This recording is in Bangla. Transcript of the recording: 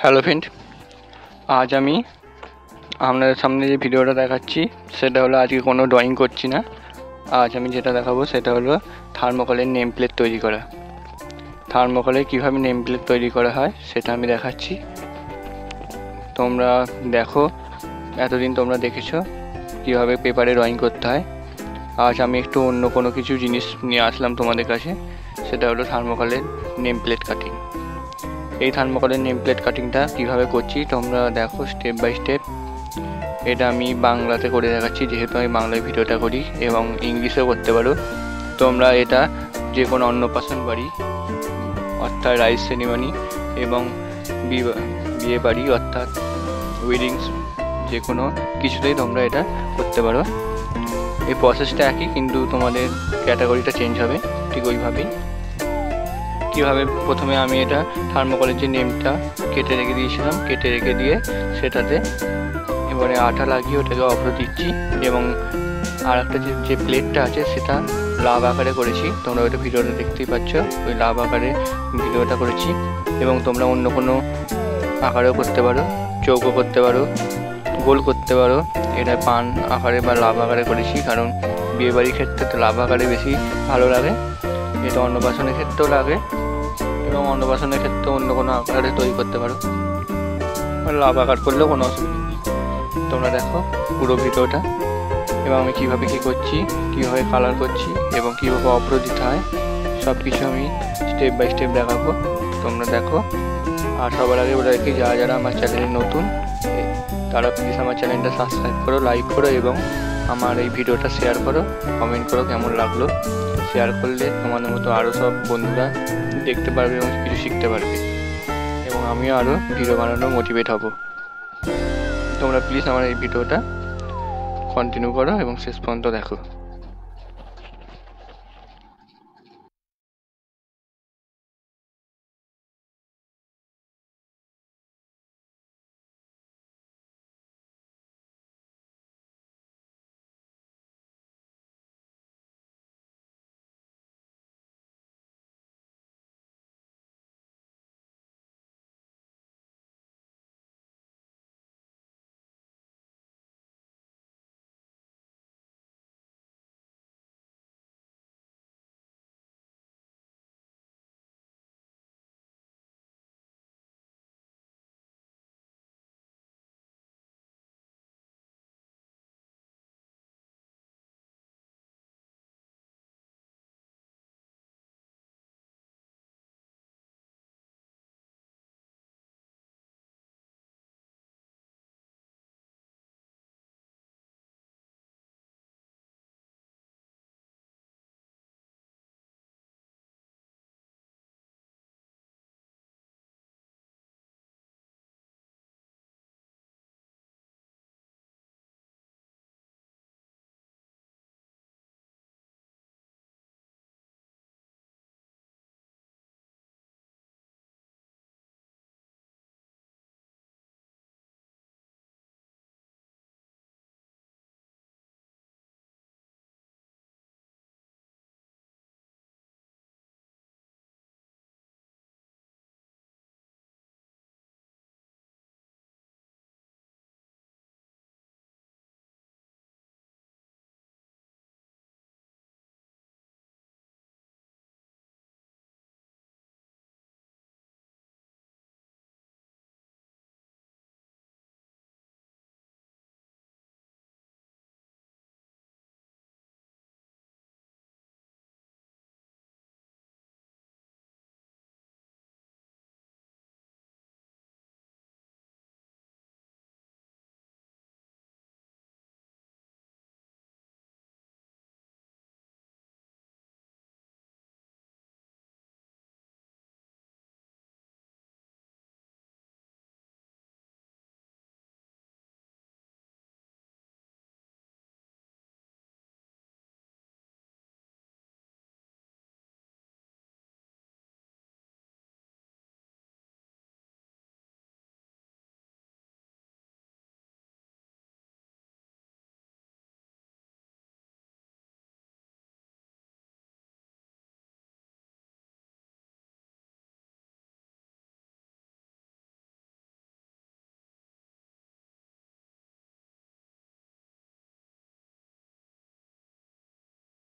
হ্যালো ফ্রেন্ড, আজ আমি আপনাদের সামনে যে ভিডিওটা দেখাচ্ছি সেটা হলো আজকে কোনো ড্রয়িং করছি না। আজ আমি যেটা দেখাবো সেটা হলো থার্মোকলের নেম প্লেট তৈরি করা। থার্মোকলে কীভাবে নেম প্লেট তৈরি করা হয় সেটা আমি দেখাচ্ছি। তোমরা দেখো, এতদিন তোমরা দেখেছো কীভাবে পেপারে ড্রয়িং করতে হয়। আজ আমি একটু অন্য কোনো কিছু জিনিস নিয়ে আসলাম তোমাদের কাছে, সেটা হলো থার্মোকলের নেম প্লেট কাটিং। এই থার্মোকলের নেম প্লেট কাটিংটা কীভাবে করছি তোমরা দেখো স্টেপ বাই স্টেপ। এটা আমি বাংলাতে করে দেখাচ্ছি, যেহেতু আমি বাংলায় ভিডিওটা করি, এবং ইংলিশেও করতে পারো তোমরা। এটা যে কোনো অন্নপ্রাশন বাড়ি অর্থাৎ রাইস সেরিমনি এবং বিয়ে বাড়ি অর্থাৎ ওয়েডিংস, যে কোনো কিছুতেই তোমরা এটা করতে পারো। এই প্রসেসটা একই, কিন্তু তোমাদের ক্যাটাগরিটা চেঞ্জ হবে ঠিক ওইভাবেই। কীভাবে প্রথমে আমি এটা থার্মোকলের যে নেমটা কেটে রেখে দিয়েছিলাম, কেটে রেখে দিয়ে সেটাতে এবারে আঠা লাগিয়ে ওটাকে অপর দিচ্ছি, এবং আর একটা যে প্লেটটা আছে সেটা লাভ আকারে করেছি। তোমরা ওইটা ভিডিওটা দেখতেই পাচ্ছ, ওই লাভ আকারে ভিডিওটা করেছি। এবং তোমরা অন্য কোনো আকারেও করতে পারো, চৌকো করতে পারো, গোল করতে পারো। এটা পান আকারে বা লাভ আকারে করেছি, কারণ বিয়েবাড়ির ক্ষেত্রে তো লাভ আকারে বেশি ভালো লাগে। এটা অন্নপ্রাশনের ক্ষেত্রেও লাগে, এবং অন্নপ্রাশনের ক্ষেত্রে অন্য কোনো আকারে তৈরি করতে পারো, লাভ আকার করলেও কোনো অসুবিধা নেই। তোমরা দেখো পুরো ভিডিওটা, এবং আমি কীভাবে কী করছি, কীভাবে কালার করছি এবং কীভাবে অপর দিতে হয়, সব কিছু আমি স্টেপ বাই স্টেপ দেখাবো। তোমরা দেখো। আর সবার আগে বলে রাখি, যারা যারা আমার চ্যানেলে নতুন তারা প্লিজ আমার চ্যানেলটা সাবস্ক্রাইব করো, লাইক করো, এবং আমার এই ভিডিওটা শেয়ার করো, কমেন্ট করো কেমন লাগলো। শেয়ার করলে তোমাদের মতো আরও সব বন্ধুরা দেখতে পারবে এবং কিছু শিখতে পারবে, এবং আমিও আরও ভিডিও বানানো মোটিভেট হব। তোমরা প্লিজ আমার এই ভিডিওটা কন্টিনিউ করো এবং শেষ পর্যন্ত দেখো।